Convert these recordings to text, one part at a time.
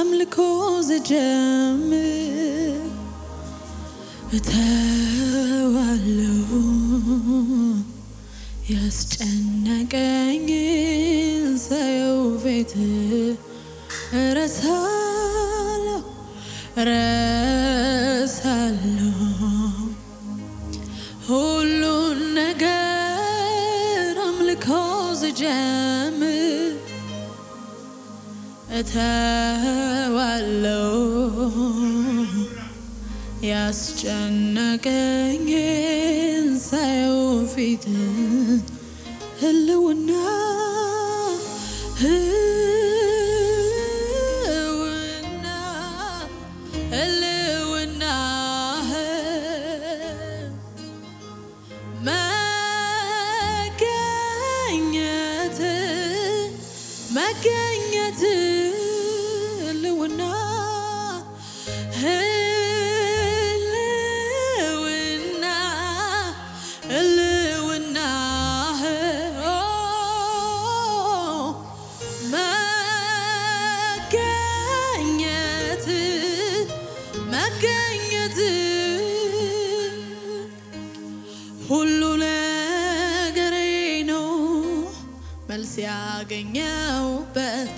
አምልኮ ዘጀምር እተዋለሁ ያስጨነቀኝ ሰው ፊት ረሳለሁ ሁሉን ነገር አምልኮ ዘጀምር እተዋለሁ ያስጨነቀኝ ሰው ፊት ህልውና መገኘት ህልውና መገኘት ሁሉ ነገሬ ነው መልስ ያገኘሁበት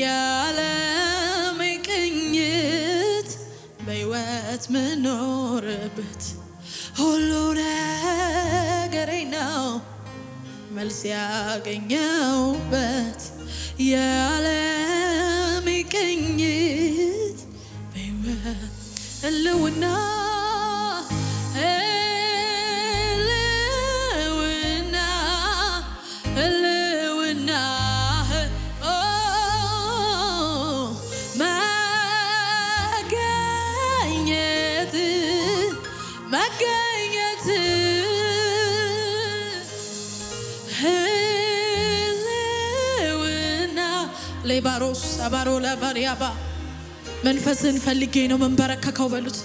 የዓለም ቅኝት በሕይወት ምኖርበት ሁሉ ነገሬ ነው መልስ ያገኘሁበት የዓለም ቅኝት በሕይወት ህልውና መገኘት ህልውና ሌባሮስ አባሮ ለባሪያባ መንፈስን ፈልጌ ነው መንበረከከው በሉት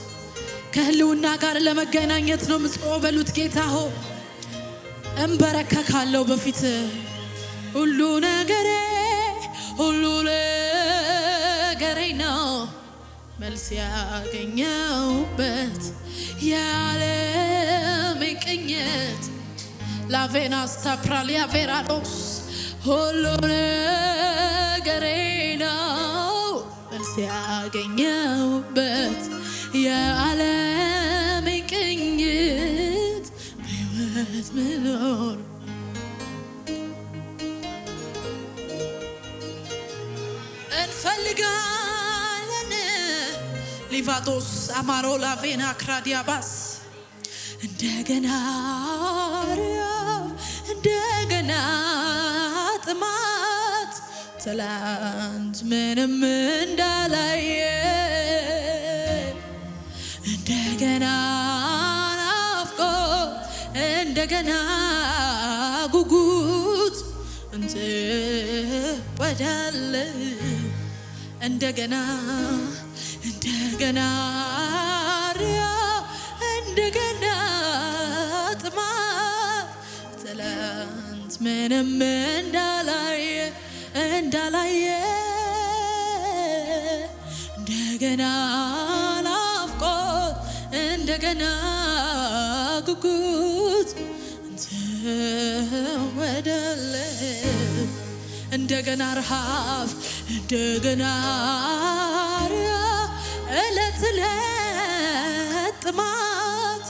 ከህልውና ጋር ለመገናኘት ነው ምጽኦ በሉት ጌታ ሆይ እንበረከካለሁ በፊት ሁሉ ነገሬ ነው መልስ ያገኘሁበት የዓለም ቅኝት ላቬናስ ታፕራሊያ ቬራዶስ ሁሉ ነገሬ ነው መልስ ያገኘሁበት የዓለም ቅኝት በሕይወት ምኖር እንፈልጋለን ሊቫቶስ አማሮ ላቬና ክራዲያባስ እንደገና እንደገና ጥማት ትላንት ምንም እንዳላየ እንደገና ናፍቆት እንደገና ጉጉት እንት ወዳለ እንደገና እንደገና ጥማት ትላንት ምንም እንዳላየ እንደገና ናፍቆት እንደገና ጉጉት ወዳለ እንደገና ረሃብ እንደገና እለት ጥማት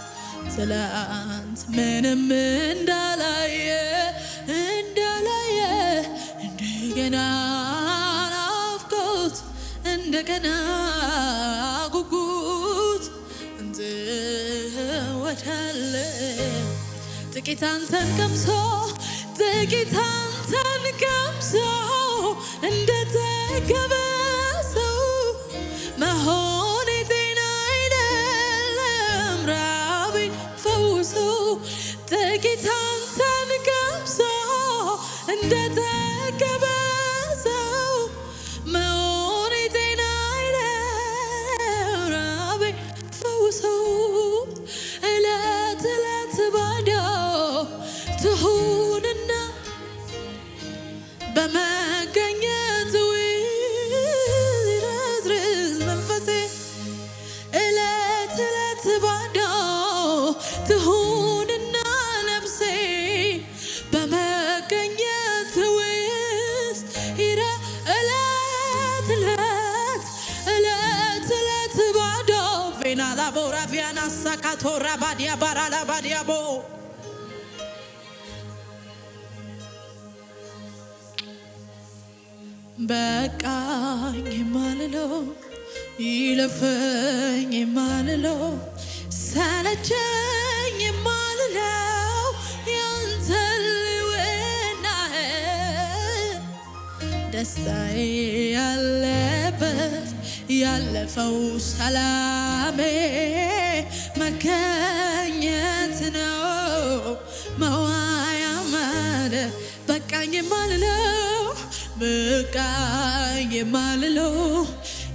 ትላንት ምንም እንዳላየ እንደገና ናፍቆት እንደገና ጉጉት ወዳለ ጥቂት አንተን ቀምሶ እንደተገበ ሰው መሆን ጤና አይደለም ራቤን ፈውሶ ጥቂት አንተን ቀምሶ እንደተገበ ሰው መሆን ጤና አይደለም ራቤን ፈውሶ እለት ባዶ ትሁንና በመገኘት ቪያና ሳካቶራ ባዲያ ባራላ ባዲያቦ በቃኝ የማልለው ይለፈኝ የማልለው ሰለቸኝ የማልለው ያንተ ልውናህ ደስታዬ ያለበት ያለፈው ሰላሜ መገኘት ነው መዋያ ማለት በቃኝ የማልለው በቃኝ የማልለው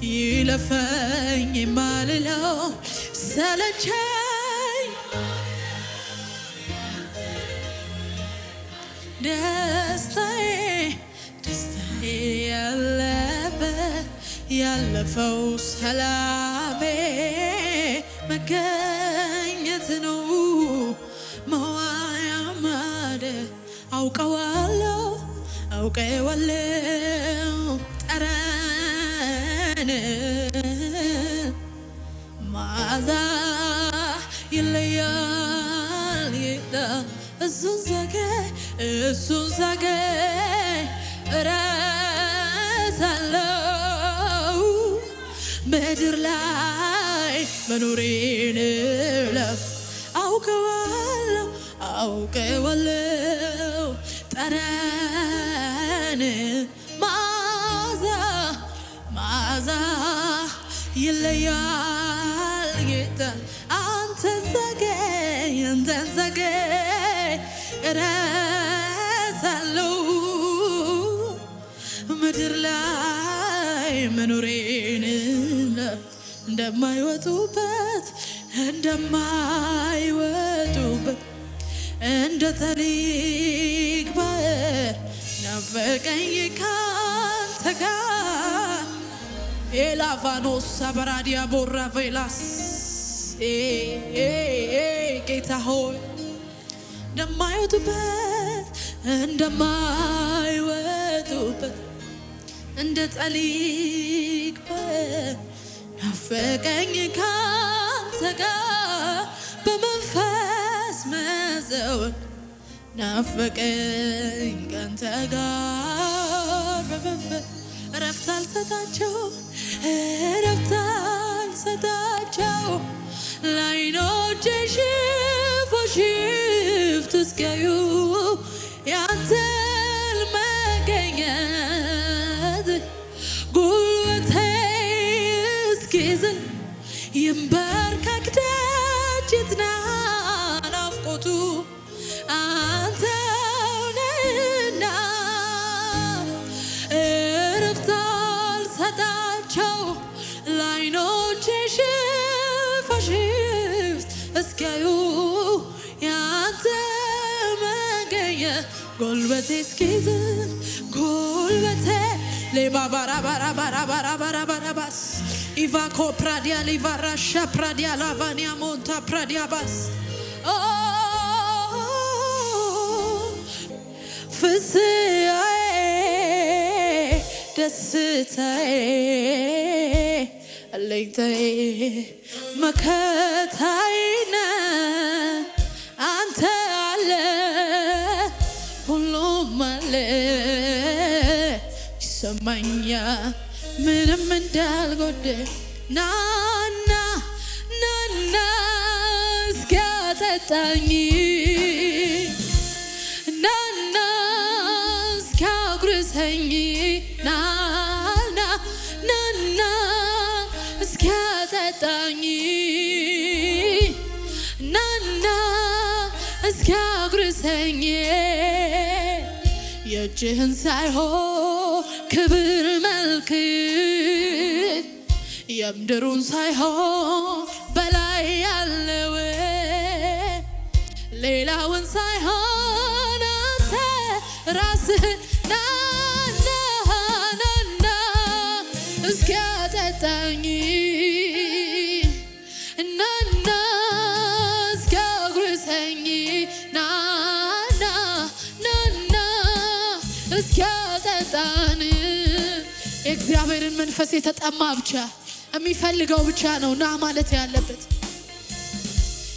ይለፈኝ የማልለው ሰለቸኝ ደስታዬ ያለበት ያለፈው ሰላሜ መገኘት ነው መዋያ ማለት አውቀዋለሁ ጠረን ማዛ ይለያል እሱን ሳገኝ እረሳለሁ ምድር ላይ መኖሬን ለፍት አውቀዋለሁ ጠረን ማዛ ይለያል ጌታ አንተን ሳገኝ እረሳለሁ ምድር ላይ መኖሬን እንደማይወጡበት እንደ ጠሊቅ ባህር ናፈቀኝ ካንተ ጋር ኤላቫኖስ አበራዲያ ቦራ ቬላስ ጌታ ሆይ እንደማይወጡበት እንደ ጠሊቅ ባህር ናፈቀኝ ካንተ ጋር በመንፈስ መዘወር ናፈቀኝ ካንተ ጋር በመንፈስ እረፍት አልሰጣቸው ለዓይኖቼ ሽፍት እስኪያዩ ያንተን መገኘት ጉልበቴ እስኪዝል ይንበርከክ ደጅ ይጥና ናፍቆቱ አንተው ነህና እረፍት አልሰጣቸው ለዓይኖቼ ሽፍት እስኪያዩ ያንተ መገኘት ጉልበቴ እስኪዝል ሌባባራባራባራባራባራባስ ኢቫኮ ፕራዲያ ሊቫራሻ ፕራዲያ ላቫኒያ ሞንታ ፕራዲያባስ ፍስያዬ ደስታዬ አለኝታዬ መከታዬ ነህ አንተ አለ ሁሉም አለ ይሰማኛል ምንም እንዳልጎደል ናና እስኪያጠጣኝ ናና እስኪያጉርሰኝ ናና እስኪያጠጣኝ ናና እስኪያጉርሰኝ የእጅህን ሳይሆን ክብር መልክን የምድሩን ሳይሆን በላይ ያለው ሌላውን ሳይሆን አንተ ራስህን ናና እስኪያጠጣኝ ናና እስኪያጉርሰኝ ናና እስኪያጠጣን የእግዚአብሔርን መንፈስ የተጠማ ብቻ የሚፈልገው ብቻ ነው ና ማለት ያለበት።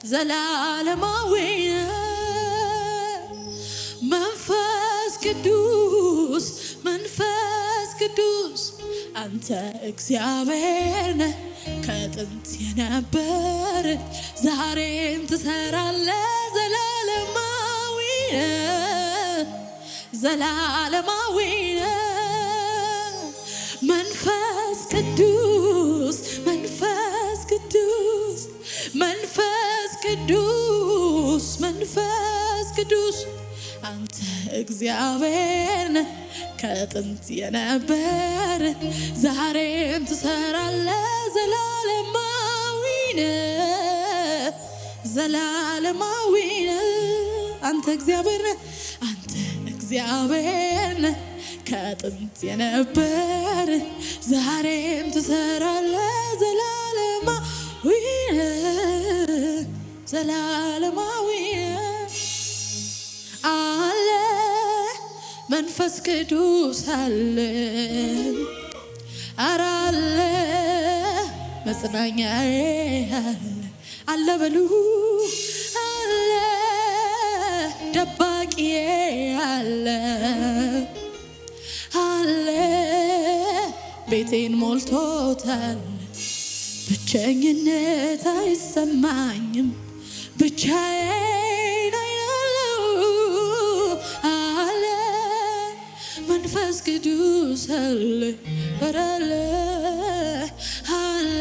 ዘላለማዊ መንፈስ ቅዱስ መንፈስ ቅዱስ አንተ እግዚአብሔር ነህ ከጥንት የነበር ዛሬም ትሰራለህ ዘላለማዊ ዘላለማዊ መንፈስ ቅዱስ መንፈስ ቅዱስ መንፈስ ቅዱስ መንፈስ ቅዱስ አንተ እግዚአብሔር ነህ ከጥንት የነበር ዛሬም ትሰራለህ ዘላለማዊ ዘላለማዊ አንተ እግዚአብሔር ነህ አንተ እግዚአብሔር ነህ ከጥንት የነበር ዛሬም ትሰራለህ ዘላለማዊ ዘላለማዊ አለ መንፈስ ቅዱስ አለ ኧረ አለ መጽናኛዬ አለ በሉ አለ ደባቂዬ አለ አለ ቤቴን ሞልቶታል ብቸኝነት አይሰማኝም ብቻዬን አይደለሁ አለ መንፈስ ቅዱስ አለ አለ አለ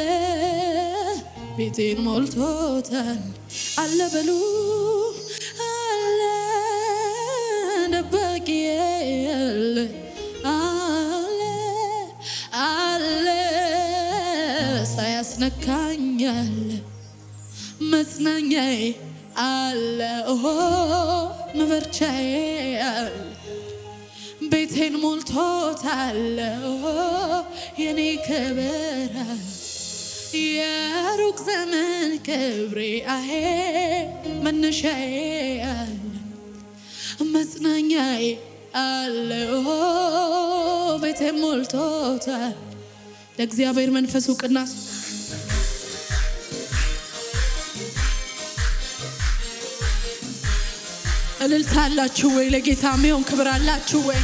ቤቴን ሞልቶታል አለ በሉ አለ ደባቂዬ አለ አለ አለ ሳያስነካኝ አለ መጽናኛዬ አለ መበርቻዬ አለ ቤቴን ሞልቶታል የኔ ክብር የሩቅ ዘመን ክብሬ አሄ መነሻዬ አለ መጽናኛዬ አለ ቤቴን ሞልቶታል ለእግዚአብሔር መንፈስ እውቅና እልልታ አላችሁ ወይ? ለጌታ የሚሆን ክብር አላችሁ ወይ?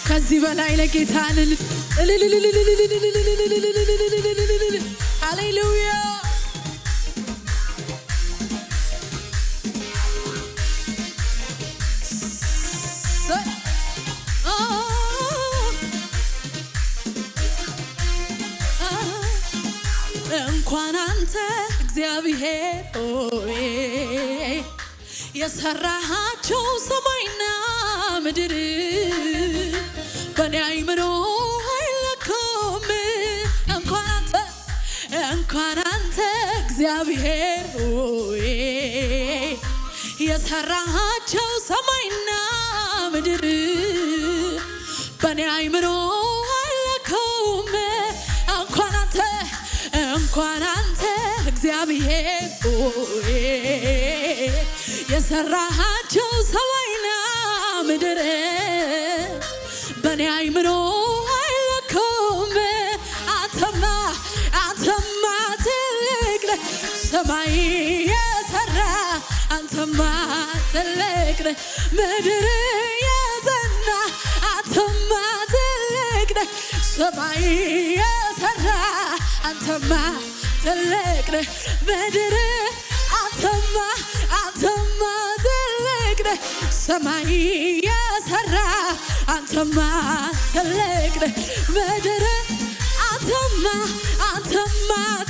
ከዚህ በላይ ለጌታ ሃሌሉያ እንኳን አንተ እግዚአብሔር ሆይ የሰራሃቸው ሰማይና ምድር በኔ አይምሮ አይለኩም እንኳን አንተ እግዚአብሔር ሆይ የሰራሃቸው ሰማይና ምድር በኔ አይምሮ አይለኩም እንኳን አንተ እግዚአብሔር ሆይ የሰራሃቸው ሰማይና ምድር በኔ አይምሮ አይለኩም አንተማ ትልቅ ነህ ሰማይ የሰራ አንተማ ትልቅ ነህ ምድር የዘና አንተማ ትልቅ ነህ ሰማይ የሰራ አንተማ ትልቅ ነህ ምድር አንተማ ትልቅ ነህ ሰማይ የሰራ አንተማ ትልቅ ነህ ምድር አንተማ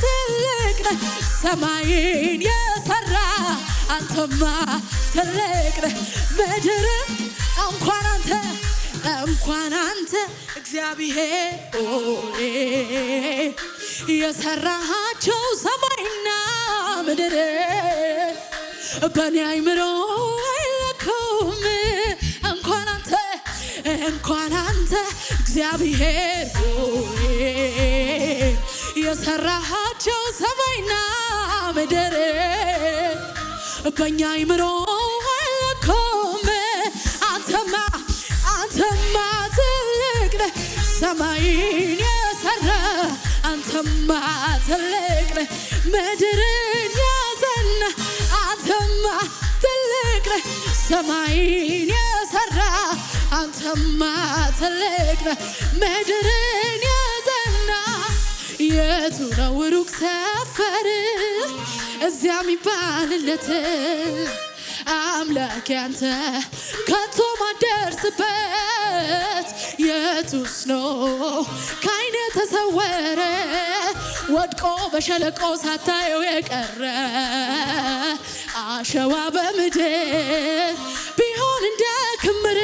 ትልቅ ነህ ሰማይን የሰራ አንተማ ትልቅ ነህ ምድር እንኳን አንተ እግዚአብሔር ሆይ የሰራሃቸው ሰማይና ምድር በኔ አይምሮ አይለኩም እንኳን አንተ እግዚአብሔር ሆይ የሰራሃቸው ሰማይና ምድር በእኛ አይምሮ አይለኩም ሰማይን የሰራ አንተማ ትልቅ ነህ ምድርን ያዘና አንተማ ትልቅ ነህ ሰማይን የሰራ አንተማ ትልቅ ነህ ምድርን ያዘና የቱ ነው ሩቅ ሰፈር እዚያ የሚባልለት አምላክ ያንተ ከቶ ማደርስበት የቱስ ነው ከዓይኔ ተሰወረ ወድቆ በሸለቆ ሳታየው የቀረ አሸዋ በምድር ቢሆን እንደ ክምር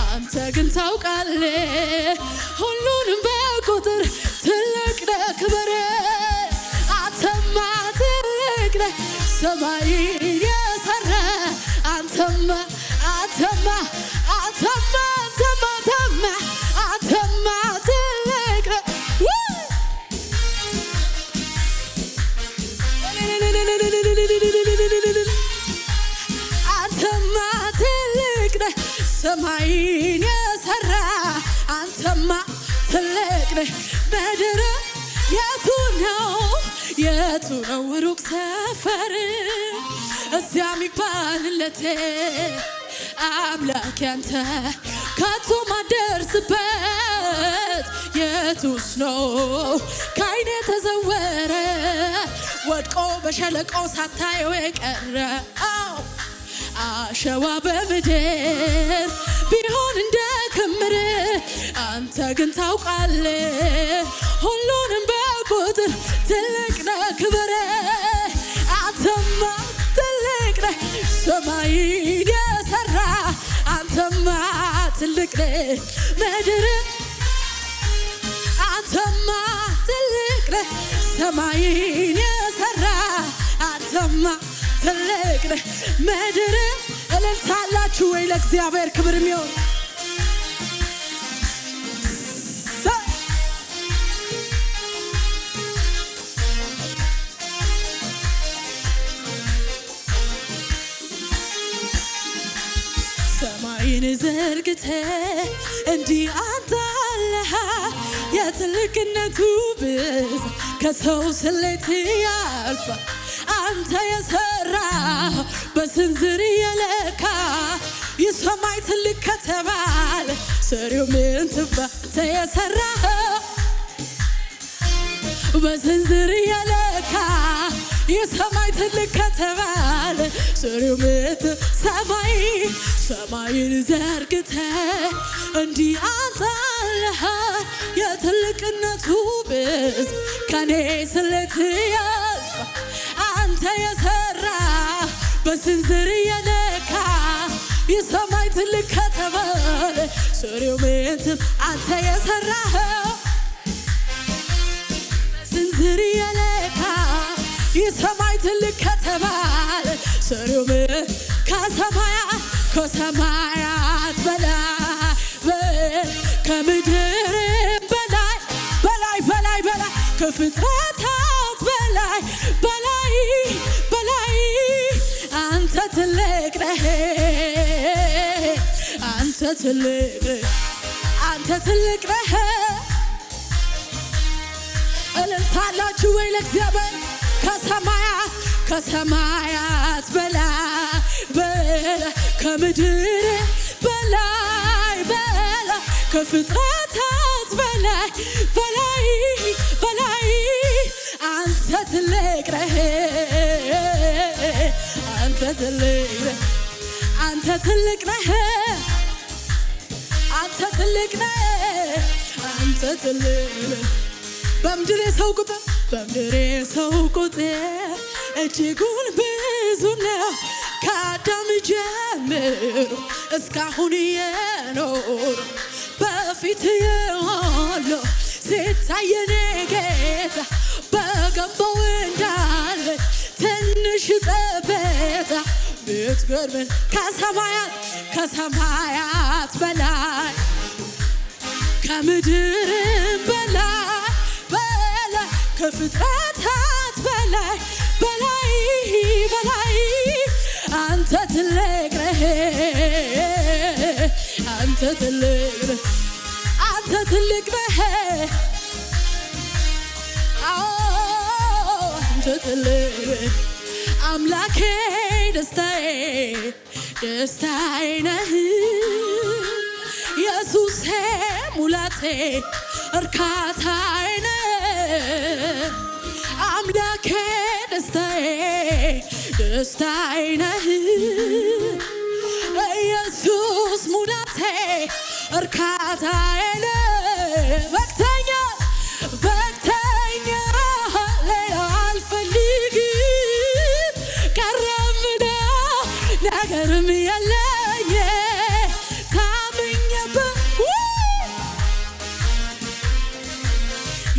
አንተ ግን ታውቃለህ ሁሉንም በቁጥር ትልቅ ነህ ክብር አንተማ ትልቅ ነህ ሰማይን የሰራ አንተማ አንተማ አንተማ አንተማ አንተማ ትልቅ ነህ አንተማ ትልቅ ነህ ሰማይን የሰራ አንተማ ትልቅ ነህ ምድር የቱ ነው ሩቅ ሰፈር እዚያ የሚባልለት አምላክ ያንተ ከቶ ማደርስበት የቱስ ነው ከዓይኔ ተሰወረ ወድቆ በሸለቆ ሳታየው የቀረ አሸዋ በምድር ቢሆን እንደ ክምር አንተ ግን ታውቃለህ ሁሉንም በቁጥር ትልቅ ነህ ክብር አንተማ ትልቅ ነህ ሰማይን የሰራ አንተማ ትልቅ ነህ ምድር አንተማ ትልቅ ነህ ሰማይን የሰራ አንተማ ትልቅ ነህ ምድር እልልታላችሁ ወይ ለእግዚአብሔር ክብር የሚሆን ሰማይን ዘርግተህ እንዲህ አንተ አለህ የትልቅነቱ ብዛት ከሰው ስሌት ያልፋል አንተ የሰራ በስንዝር የለካ የሰማይ ትልቅ ከተባለ ሰሪው ምን ትባል አንተ የሰራ በስንዝር የለካ የሰማይ ትልቅ ከተባለ ሰሪው ምን ሰማይን ዘርግተህ እንዲህ አንተ አለህ የትልቅነቱ ብዛት ከኔ ስሌት ያልፋል አንተ የሰራ በስንዝር የለካ የሰማይ ትልቅ ከተባለ ሰሪው ምን አንተ የሰራኸው በስንዝር የለካ የሰማይ ትልቅ ከተባለ ሰሪው ምን ከሰማያት በላይ ከምድርም በላይ ከፍጥረታት በላይ አንተ ትልቅ ነህ አንተ ትልቅ ነህ እልልታላችሁ ወይ ለእግዚአብሔር ከሰማያት በላይ ከምድር በላይ ከፍጥረታት በላይ አንተ ትልቅ ነህ አንተ ትልቅ ነህ በምድር የሰው ቁጥር እጅጉን ብዙ ነው ከአዳም ጀምሮ እስካሁን የኖሩ በፊት ያለው ሲታየን ጌታ በገባው እንዳለ ትንሽ ጠብታ ብትገርመን ከሰማያት በላይ ከምድርም በላይ ከፍጥረታት በላይ አንተ ትልቅ ነህ አንተ አንተ ትልቅ ነህ አንተ ትልቅ አምላኬ ደስታዬ ደስታዬ ነህ ኢየሱሴ ሙላቴ እርካታዬ ነህ አምላኬ ደስታዬ ደስታዬ ነህ ኢየሱስ ሙላቴ እርካታዬ ነህ በቅተኛ ሌላ አልፈልግም ቀረምና ነገርም የለኝ ታምኜበት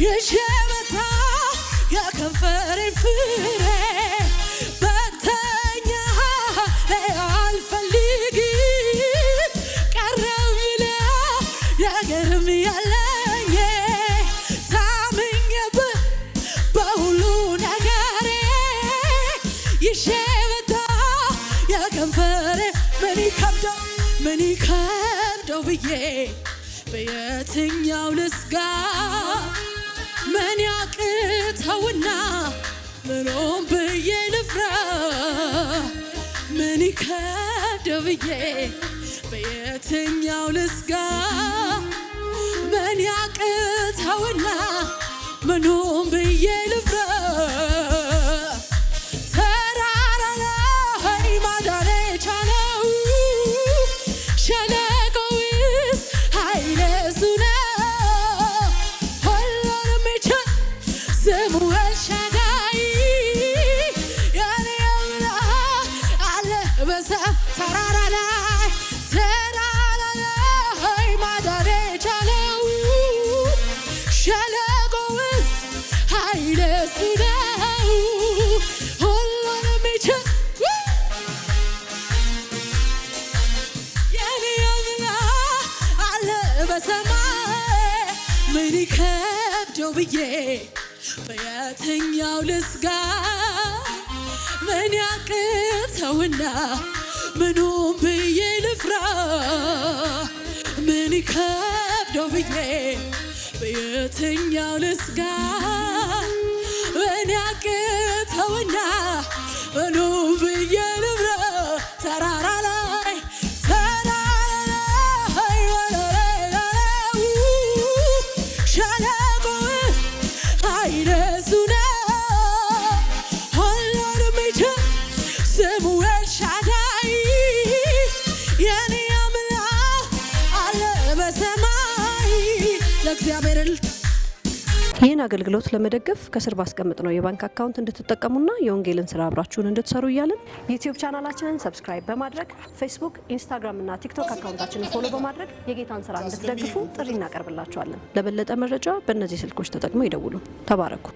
የሸመታ የከንፈሬን ፍሬ በቅተኛ ሌላ አልፈልግም ቀረምና ነገርም የለኝ ታምኜበት በሁሉ ነገሬ የሸመታ የከንፈሬ ምን ይከብደው ብዬ በየትኛው ልስጋ ምን ያቅተውና ምኑን ብዬ ልፍራ ምን ይከብደው ብዬ በየትኛው ልስጋ ምን ያቅተውና ምኑን ብዬ ልፍራ ተራራ ላይ ማዳን የቻለው ሸለቆ ውስጥ ኃይል እሱ ነው ሁሉንም የሚችል ስሙ ኤልሻዳይ የኔ አምላክ አለ ተራራ ላይ ማዳን የቻለው ሸለቆ ውስጥ ኃይል እሱ ነው ሁሉንም የሚችል የኔ አምላክ አለ በሰማይ ምን ይከብደው ብዬ በየትኛው ልስጋ ምን ያቅተውና ምኑን ብዬ ልፍራ ምን ይከብደው ብዬ በየትኛው ልስጋ ምን ያቅተውና ምኑን ብዬ ልፍራ ተራራ ላይ ሸለቆ ኃይል እሱ ነው ሁሉንም የሚችል ስሙ ኤልሻዳይ የኔ አምላክ አለ በሰማይ ለእግዚአብሔር ይህን አገልግሎት ለመደገፍ ከስር ባስቀምጥነው የባንክ አካውንት እንድትጠቀሙና የወንጌልን ስራ አብራችሁን እንድትሰሩ እያልን ዩቲዩብ ቻናላችንን ሰብስክራይብ በማድረግ ፌስቡክ፣ ኢንስታግራም እና ቲክቶክ አካውንታችንን ፎሎ በማድረግ የጌታን ስራ እንድትደግፉ ጥሪ እናቀርብላችኋለን። ለበለጠ መረጃ በእነዚህ ስልኮች ተጠቅመው ይደውሉ። ተባረኩ።